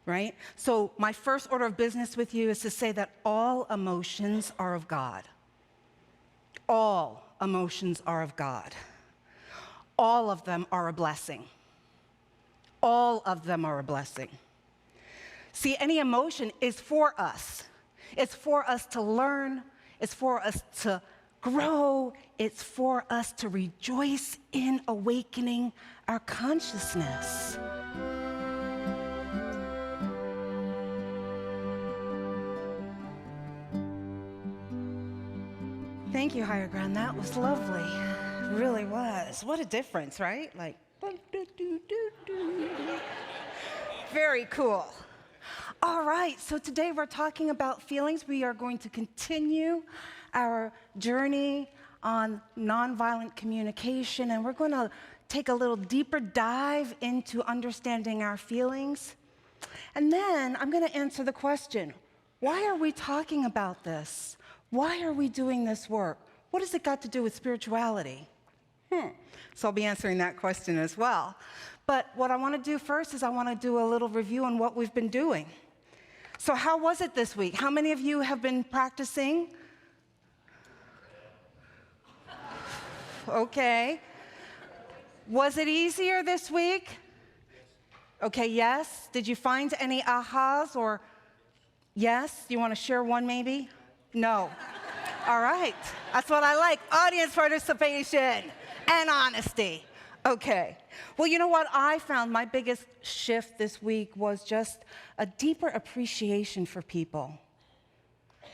right? So my first order of business with you is to say that all emotions are of God. All emotions are of God. All of them are a blessing. All of them are a blessing. See, any emotion is for us. It's for us to learn. It's for us to grow. It's for us to rejoice in awakening our consciousness. Thank you, Higher Ground. That was lovely. It really was. What a difference, right? Like, very cool. All right, so today we're talking about feelings. We are going to continue our journey on nonviolent communication, and we're going to take a little deeper dive into understanding our feelings. And then I'm going to answer the question, why are we talking about this? Why are we doing this work? What has it got to do with spirituality? So I'll be answering that question as well. But what I want to do first is I want to do a little review on what we've been doing. So how was it this week? How many of you have been practicing? Okay. Was it easier this week? Okay, yes. Did you find any ahas or yes? You want to share one maybe? No. All right. That's what I like. Audience participation and honesty. Okay. Well, you know what I found my biggest shift this week was just a deeper appreciation for people.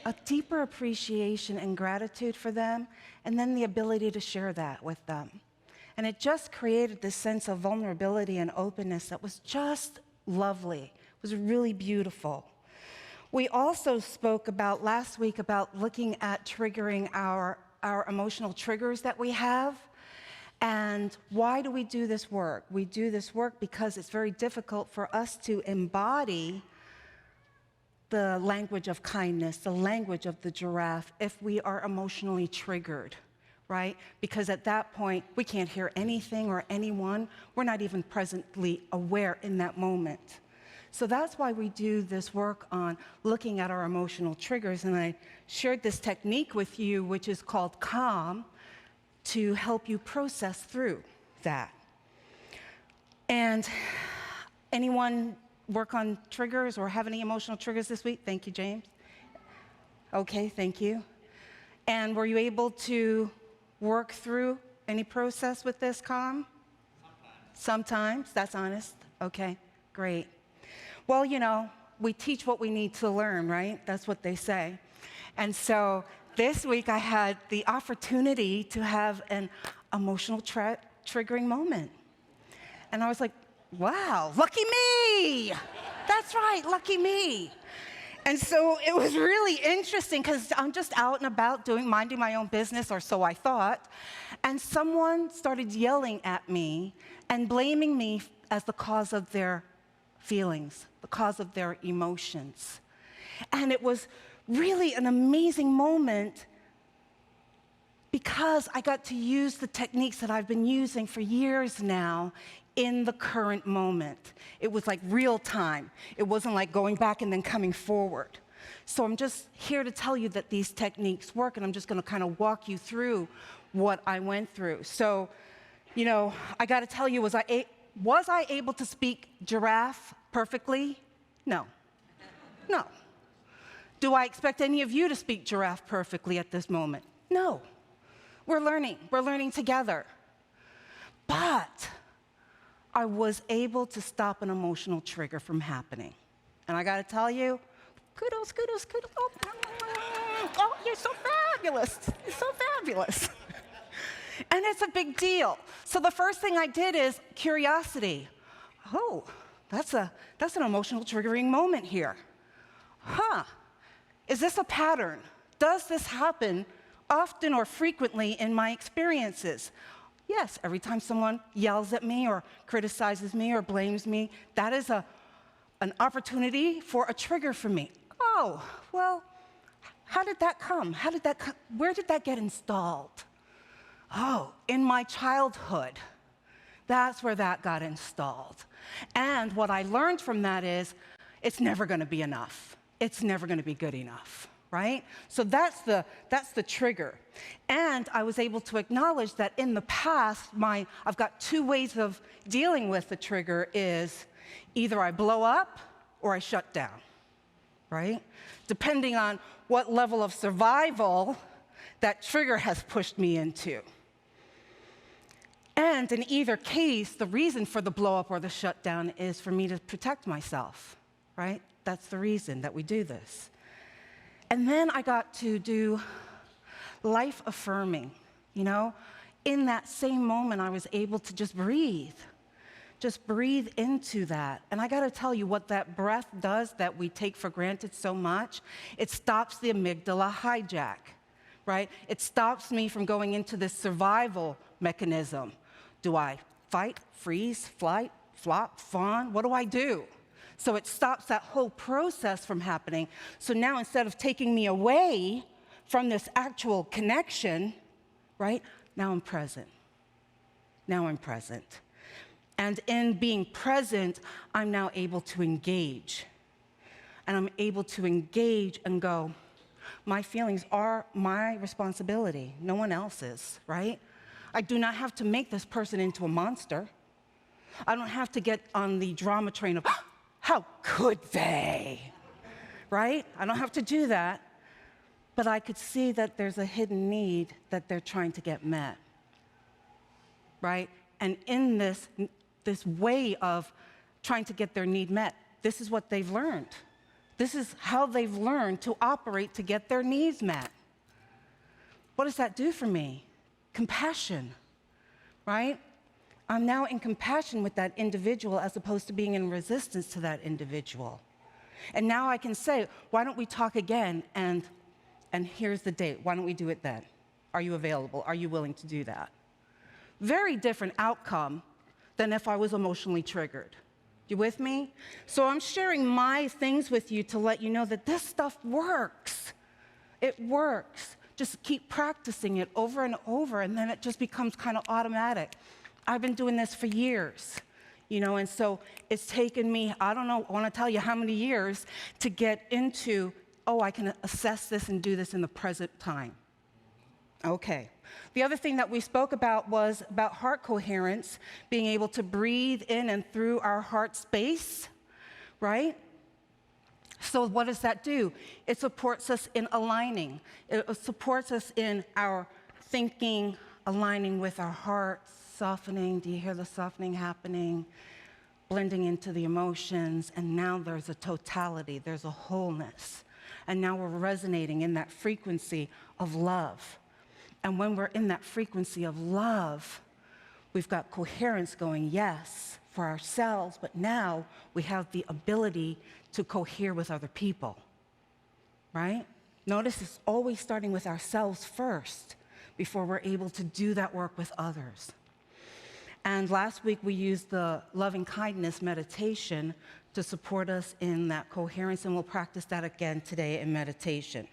A deeper appreciation and gratitude for them, and then the ability to share that with them. And it just created this sense of vulnerability and openness that was just lovely. It was really beautiful. We also spoke about last week about looking at triggering our emotional triggers that we have. And why do we do this work? We do this work because it's very difficult for us to embody the language of kindness, the language of the giraffe, if we are emotionally triggered, right? Because at that point, we can't hear anything or anyone. We're not even presently aware in that moment. So that's why we do this work on looking at our emotional triggers. And I shared this technique with you, which is called CALM, to help you process through that. And anyone work on triggers or have any emotional triggers this week? Thank you, James. Okay, thank you. And were you able to work through any process with this, CALM? Sometimes. That's honest. Okay, great. Well, you know, we teach what we need to learn, right? That's what they say. And so this week I had the opportunity to have an emotional triggering moment. And I was like, wow, lucky me! That's right, lucky me. And so it was really interesting because I'm just out and about minding my own business, or so I thought, and someone started yelling at me and blaming me as the cause of their feelings, the cause of their emotions. And it was really an amazing moment because I got to use the techniques that I've been using for years now in the current moment. It was like real time. It wasn't like going back and then coming forward. So I'm just here to tell you that these techniques work, and I'm just going to kind of walk you through what I went through. So, you know, I got to tell you, was I able to speak giraffe perfectly? No. No. Do I expect any of you to speak giraffe perfectly at this moment? No. We're learning together. But I was able to stop an emotional trigger from happening. And I gotta tell you, kudos, kudos, kudos. Oh, you're so fabulous. You're so fabulous. And it's a big deal. So the first thing I did is curiosity. Oh, that's an emotional triggering moment here. Huh. Is this a pattern? Does this happen often or frequently in my experiences? Yes, every time someone yells at me or criticizes me or blames me, that is an opportunity for a trigger for me. Oh, well, how did that come? Where did that get installed? Oh, in my childhood. That's where that got installed. And what I learned from that is, it's never going to be enough. It's never going to be good enough, right? So that's the trigger. And I was able to acknowledge that in the past, I've got two ways of dealing with the trigger is either I blow up or I shut down, right? Depending on what level of survival that trigger has pushed me into. And in either case, the reason for the blow up or the shutdown is for me to protect myself, right? That's the reason that we do this. And then I got to do life affirming, you know? In that same moment, I was able to just breathe into that. And I gotta tell you what that breath does that we take for granted so much, it stops the amygdala hijack, right? It stops me from going into this survival mechanism. Do I fight, freeze, flight, flop, fawn? What do I do? So it stops that whole process from happening. So now instead of taking me away from this actual connection, right? Now I'm present. Now I'm present. And in being present, I'm now able to engage. And I'm able to engage and go, my feelings are my responsibility, no one else's, right? I do not have to make this person into a monster. I don't have to get on the drama train of, how could they, right? I don't have to do that. But I could see that there's a hidden need that they're trying to get met, right? And in this way of trying to get their need met, this is what they've learned. This is how they've learned to operate to get their needs met. What does that do for me? Compassion, right? I'm now in compassion with that individual as opposed to being in resistance to that individual. And now I can say, why don't we talk again? And here's the date. Why don't we do it then? Are you available? Are you willing to do that? Very different outcome than if I was emotionally triggered. You with me? So I'm sharing my things with you to let you know that this stuff works. It works. Just keep practicing it over and over, and then it just becomes kind of automatic. I've been doing this for years, you know, and so it's taken me, I don't know, I want to tell you how many years to get into, oh, I can assess this and do this in the present time. Okay. The other thing that we spoke about was about heart coherence, being able to breathe in and through our heart space, right? So what does that do? It supports us in aligning. It supports us in our thinking, aligning with our hearts, softening. Do you hear the softening happening? Blending into the emotions, and now there's a totality, there's a wholeness. And now we're resonating in that frequency of love. And when we're in that frequency of love, we've got coherence going, yes, for ourselves, but now we have the ability to cohere with other people, right? Notice it's always starting with ourselves first before we're able to do that work with others. And last week we used the loving kindness meditation to support us in that coherence, and we'll practice that again today in meditation.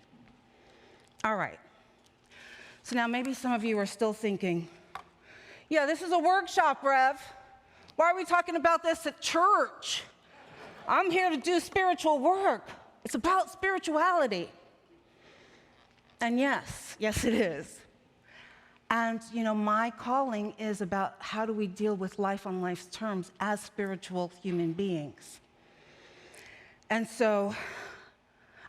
All right. So now maybe some of you are still thinking, yeah, this is a workshop, Rev. Why are we talking about this at church? I'm here to do spiritual work. It's about spirituality. And yes, it is. And, you know, my calling is about how do we deal with life on life's terms as spiritual human beings. And so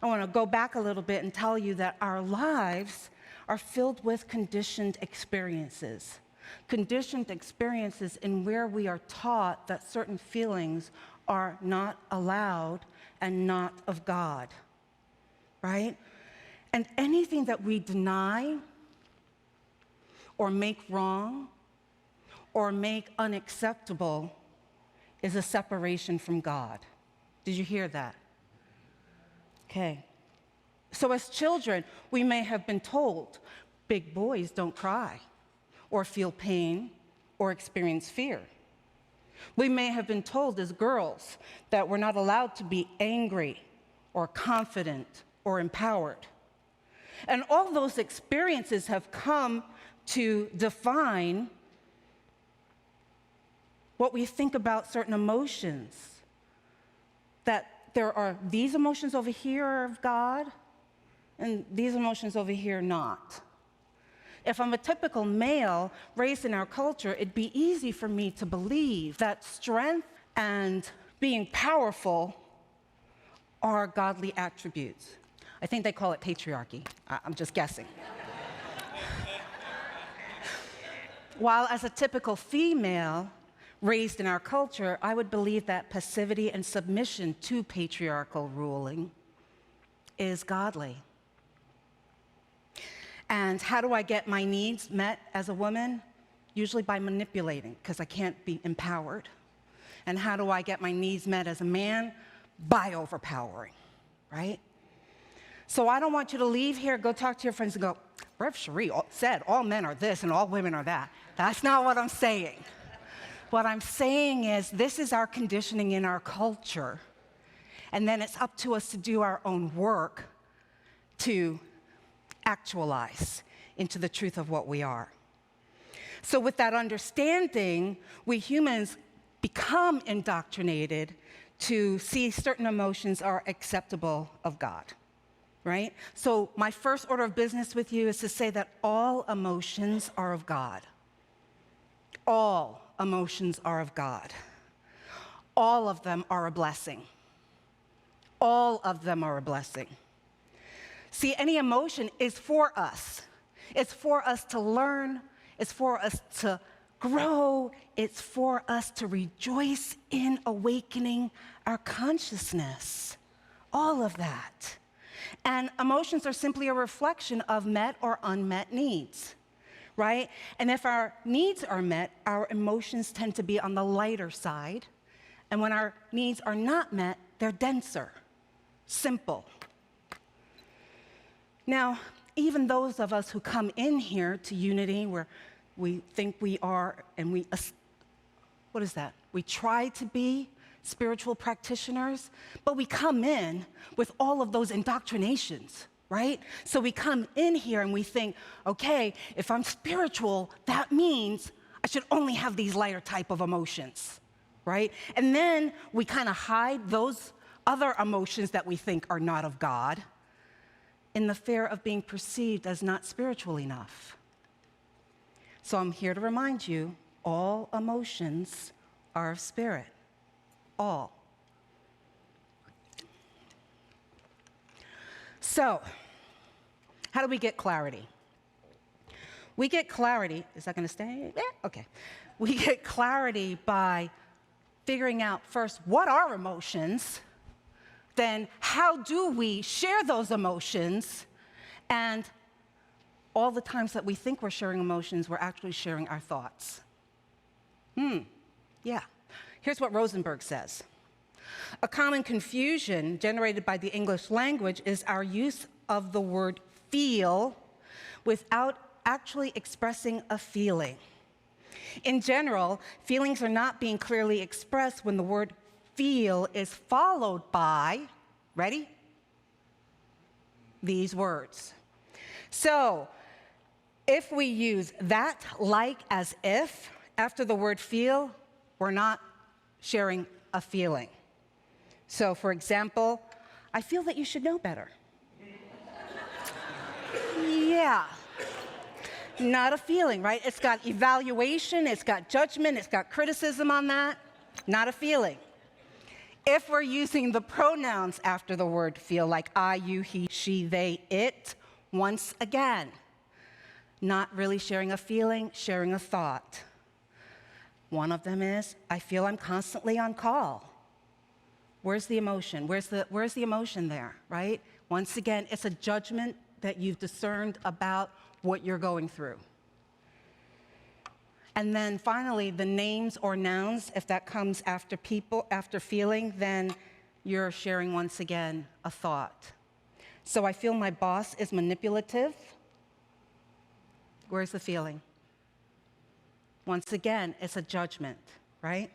I want to go back a little bit and tell you that our lives are filled with conditioned experiences. Conditioned experiences in where we are taught that certain feelings are not allowed and not of God, right? And anything that we deny or make wrong or make unacceptable is a separation from God. Did you hear that? Okay. So as children, we may have been told, big boys don't cry or feel pain or experience fear. We may have been told as girls that we're not allowed to be angry or confident or empowered. And all those experiences have come to define what we think about certain emotions that there are these emotions over here are of God, and these emotions over here not. If I'm a typical male raised in our culture, it'd be easy for me to believe that strength and being powerful are godly attributes. I think they call it patriarchy. I'm just guessing. While as a typical female raised in our culture, I would believe that passivity and submission to patriarchal ruling is godly. And how do I get my needs met as a woman? Usually by manipulating, because I can't be empowered. And how do I get my needs met as a man? By overpowering, right? So I don't want you to leave here, go talk to your friends and go, Rev Cherie said all men are this and all women are that. That's not what I'm saying. What I'm saying is this is our conditioning in our culture. And then it's up to us to do our own work to actualize into the truth of what we are. So with that understanding, we humans become indoctrinated to see certain emotions are acceptable of God, right? So my first order of business with you is to say that all emotions are of God. All emotions are of God. All of them are a blessing. All of them are a blessing. See, any emotion is for us. It's for us to learn. It's for us to grow. It's for us to rejoice in awakening our consciousness. All of that. And emotions are simply a reflection of met or unmet needs, right? And if our needs are met, our emotions tend to be on the lighter side. And when our needs are not met, they're denser, simple. Now, even those of us who come in here to Unity, where we think we are, and we try to be spiritual practitioners, but we come in with all of those indoctrinations, right? So we come in here and we think, okay, if I'm spiritual, that means I should only have these lighter type of emotions, right? And then we kind of hide those other emotions that we think are not of God in the fear of being perceived as not spiritual enough. So I'm here to remind you, all emotions are of spirit. All. So, how do we get clarity? We get clarity, is that going to stay? Yeah, okay. We get clarity by figuring out first, what are emotions? Then how do we share those emotions? And all the times that we think we're sharing emotions, we're actually sharing our thoughts. Yeah. Here's what Rosenberg says. A common confusion generated by the English language is our use of the word feel without actually expressing a feeling. In general, feelings are not being clearly expressed when the word feel is followed by, ready? These words. So, if we use that, like, as if after the word feel, we're not sharing a feeling. So, for example, I feel that you should know better. Yeah. Not a feeling, right? It's got evaluation, it's got judgment, it's got criticism on that. Not a feeling. If we're using the pronouns after the word feel, like I, you, he, she, they, it, once again, not really sharing a feeling, sharing a thought. One of them is, I feel I'm constantly on call. Where's the emotion? Where's the emotion there, right? Once again, it's a judgment that you've discerned about what you're going through. And then finally, the names or nouns, if that comes after people, after feeling, then you're sharing once again a thought. So I feel my boss is manipulative. Where's the feeling? Once again, it's a judgment, right?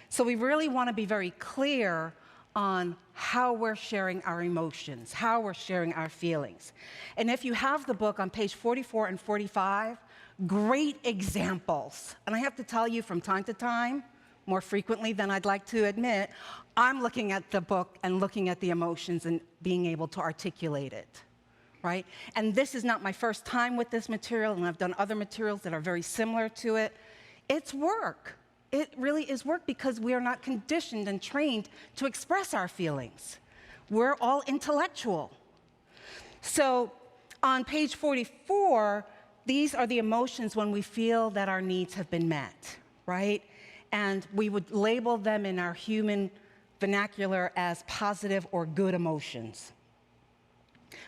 So we really want to be very clear on how we're sharing our emotions, how we're sharing our feelings. And if you have the book on page 44 and 45, great examples. And I have to tell you, from time to time, more frequently than I'd like to admit, I'm looking at the book and looking at the emotions and being able to articulate it, right? And this is not my first time with this material, and I've done other materials that are very similar to it. It's work. It really is work because we are not conditioned and trained to express our feelings. We're all intellectual. So on page 44, these are the emotions when we feel that our needs have been met, right? And we would label them in our human vernacular as positive or good emotions.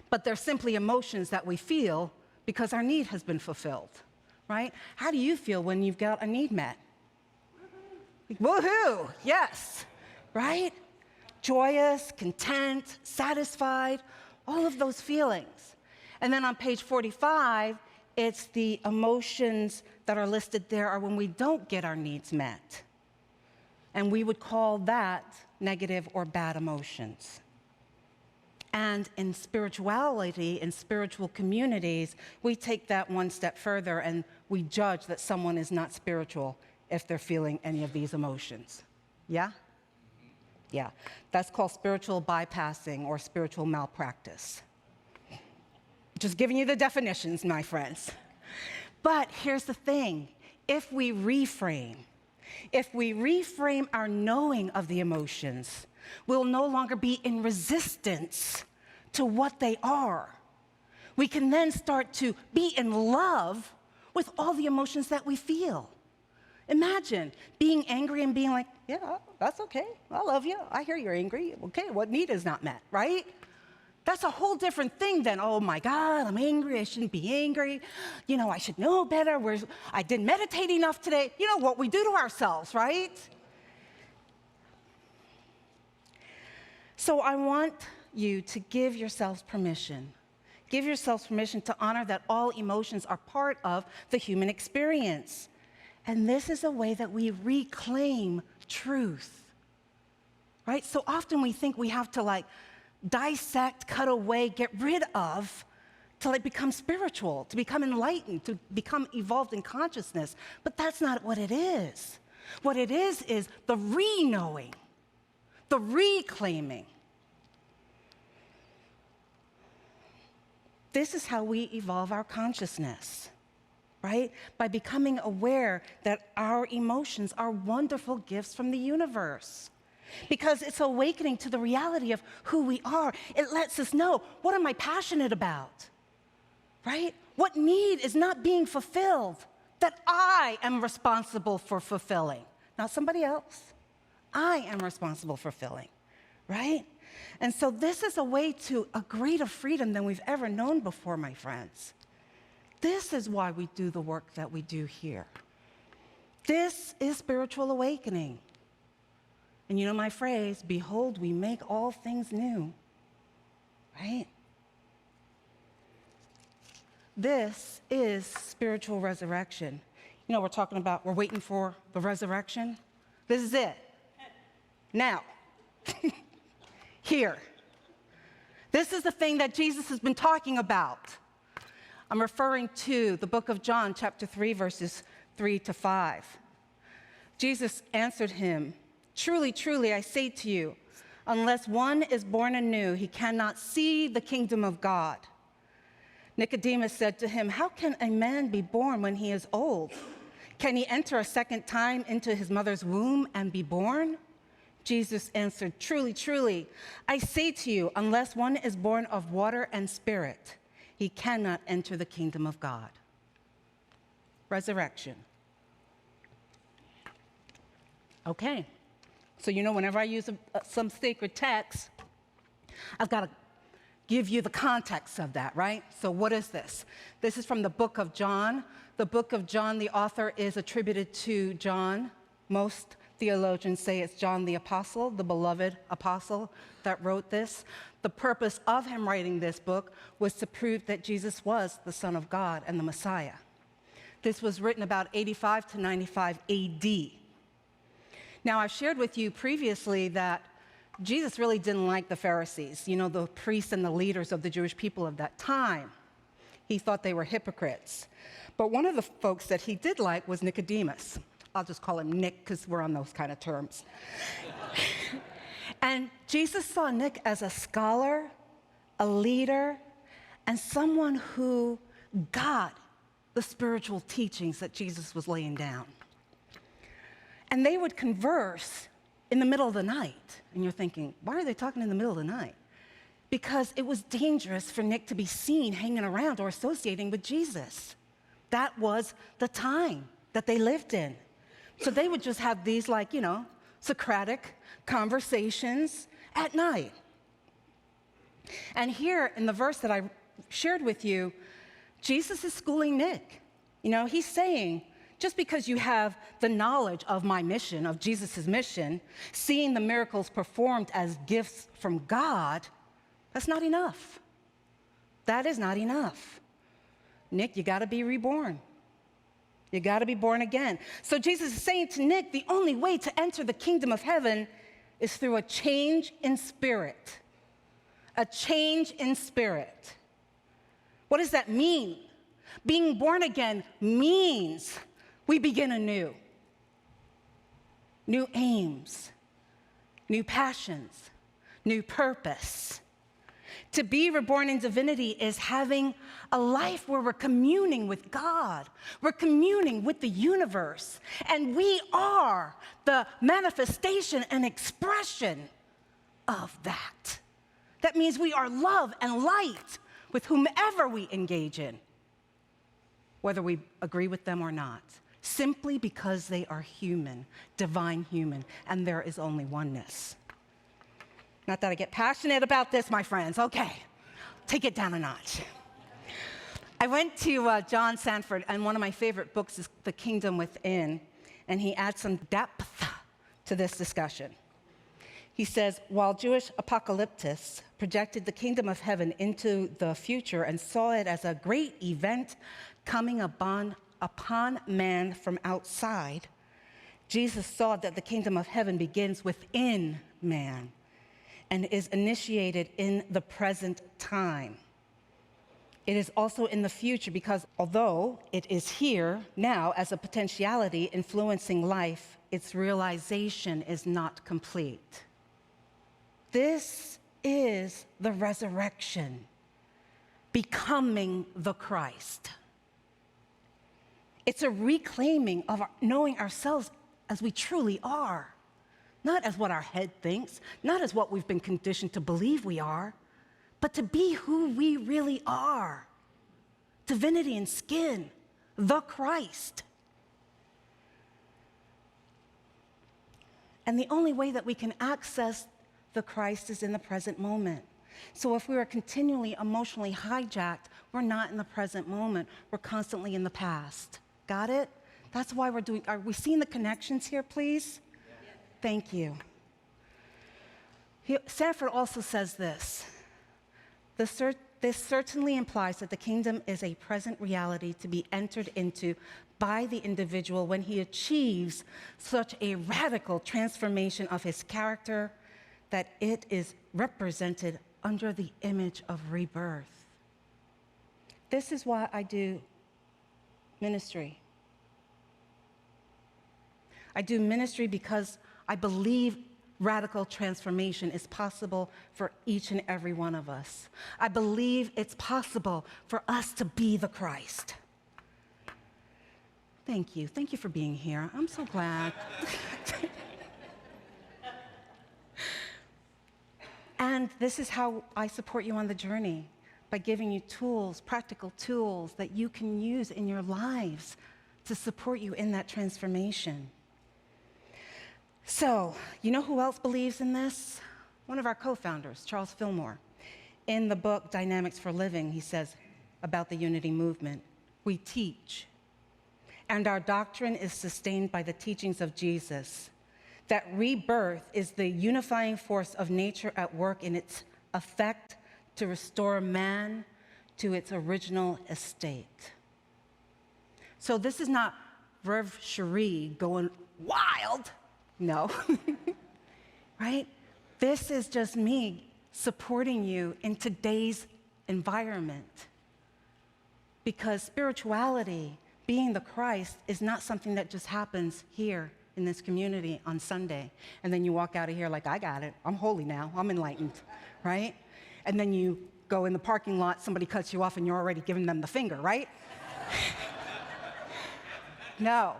But they're simply emotions that we feel because our need has been fulfilled, right? How do you feel when you've got a need met? Woohoo, yes, right? Joyous, content, satisfied, all of those feelings. And then on page 45, it's the emotions that are listed there are when we don't get our needs met. And we would call that negative or bad emotions. And in spirituality, in spiritual communities, we take that one step further and we judge that someone is not spiritual if they're feeling any of these emotions. Yeah? Yeah. That's called spiritual bypassing or spiritual malpractice. Just giving you the definitions, my friends. But here's the thing. If we reframe our knowing of the emotions, we'll no longer be in resistance to what they are. We can then start to be in love with all the emotions that we feel. Imagine being angry and being like, yeah, that's okay. I love you. I hear you're angry. Okay, what need is not met, right? That's a whole different thing than, oh my God, I'm angry, I shouldn't be angry. You know, I should know better. I didn't meditate enough today. You know what we do to ourselves, right? So I want you to give yourselves permission. Give yourselves permission to honor that all emotions are part of the human experience. And this is a way that we reclaim truth, right? So often we think we have to dissect, cut away, get rid of, to become spiritual, to become enlightened, to become evolved in consciousness. But that's not what it is. What it is the re-knowing, the reclaiming. This is how we evolve our consciousness, right? By becoming aware that our emotions are wonderful gifts from the universe. Because it's awakening to the reality of who we are. It lets us know, what am I passionate about, right? What need is not being fulfilled that I am responsible for fulfilling, not somebody else. I am responsible for fulfilling, right? And so this is a way to a greater freedom than we've ever known before, my friends. This is why we do the work that we do here. This is spiritual awakening. And you know my phrase, behold, we make all things new, right? This is spiritual resurrection. You know, we're waiting for the resurrection. This is it. Now, here. This is the thing that Jesus has been talking about. I'm referring to the book of John, chapter 3, verses 3 to 5. Jesus answered him, truly, truly, I say to you, unless one is born anew, he cannot see the kingdom of God. Nicodemus said to him, how can a man be born when he is old? Can he enter a second time into his mother's womb and be born? Jesus answered, truly, truly, I say to you, unless one is born of water and spirit, he cannot enter the kingdom of God. Resurrection. Okay. So, you know, whenever I use some sacred text, I've got to give you the context of that, right? So what is this? This is from the book of John. The book of John, the author is attributed to John. Most theologians say it's John the Apostle, the beloved apostle that wrote this. The purpose of him writing this book was to prove that Jesus was the Son of God and the Messiah. This was written about 85 to 95 AD. Now, I've shared with you previously that Jesus really didn't like the Pharisees, you know, the priests and the leaders of the Jewish people of that time. He thought they were hypocrites. But one of the folks that he did like was Nicodemus, I'll just call him Nick because we're on those kind of terms. And Jesus saw Nick as a scholar, a leader, and someone who got the spiritual teachings that Jesus was laying down. And they would converse in the middle of the night. And you're thinking, why are they talking in the middle of the night? Because it was dangerous for Nick to be seen hanging around or associating with Jesus. That was the time that they lived in. So they would just have these, Socratic conversations at night. And here in the verse that I shared with you, Jesus is schooling Nick. He's saying, just because you have the knowledge of my mission, of Jesus' mission, seeing the miracles performed as gifts from God, that's not enough. That is not enough. Nick, you got to be reborn. You got to be born again. So Jesus is saying to Nick, the only way to enter the kingdom of heaven is through a change in spirit. A change in spirit. What does that mean? Being born again means we begin anew. New aims, new passions, new purpose. To be reborn in divinity is having a life where we're communing with God. We're communing with the universe. And we are the manifestation and expression of that. That means we are love and light with whomever we engage in, whether we agree with them or not, simply because they are human, divine human, and there is only oneness. Not that I get passionate about this, my friends. Okay, take it down a notch. I went to John Sanford, and one of my favorite books is The Kingdom Within, and he adds some depth to this discussion. He says, while Jewish apocalyptists projected the kingdom of heaven into the future and saw it as a great event coming upon man from outside, Jesus saw that the kingdom of heaven begins within man and is initiated in the present time. It is also in the future because although it is here now as a potentiality influencing life, its realization is not complete. This is the resurrection, becoming the Christ. It's a reclaiming of knowing ourselves as we truly are, not as what our head thinks, not as what we've been conditioned to believe we are, but to be who we really are. Divinity in skin, the Christ. And the only way that we can access the Christ is in the present moment. So if we are continually emotionally hijacked, we're not in the present moment. We're constantly in the past. Got it? That's why are we seeing the connections here, please? Yeah. Thank you. Sanford also says this. This certainly implies that the kingdom is a present reality to be entered into by the individual when he achieves such a radical transformation of his character that it is represented under the image of rebirth. This is why I do ministry. I do ministry because I believe radical transformation is possible for each and every one of us. I believe it's possible for us to be the Christ. Thank you. Thank you for being here. I'm so glad. And this is how I support you on the journey, by giving you tools, practical tools that you can use in your lives to support you in that transformation. So, you know who else believes in this? One of our co-founders, Charles Fillmore. In the book, Dynamics for Living, he says about the unity movement, we teach, and our doctrine is sustained by the teachings of Jesus, that rebirth is the unifying force of nature at work in its effect to restore man to its original estate. So this is not Rev Cherie going wild. No, right? This is just me supporting you in today's environment. Because spirituality, being the Christ is not something that just happens here in this community on Sunday. And then you walk out of here like, I got it. I'm holy now. I'm enlightened, right? And then you go in the parking lot, somebody cuts you off, and you're already giving them the finger, right? No.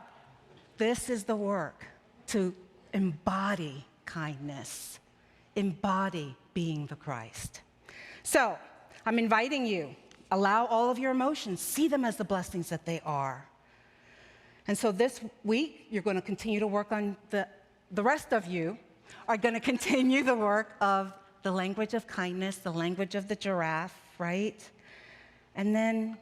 This is the work to embody kindness, embody being the Christ. So, I'm inviting you, allow all of your emotions, see them as the blessings that they are. And so this week, you're going to continue to work on the rest of you are going to continue the work of the language of kindness, the language of the giraffe, right? And then,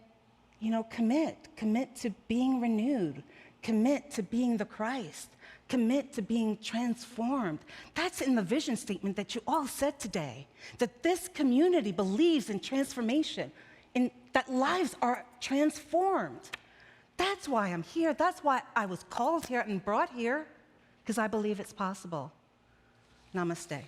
commit to being renewed, commit to being the Christ, commit to being transformed. That's in the vision statement that you all said today, that this community believes in transformation, in that lives are transformed. That's why I'm here. That's why I was called here and brought here, because I believe it's possible. Namaste.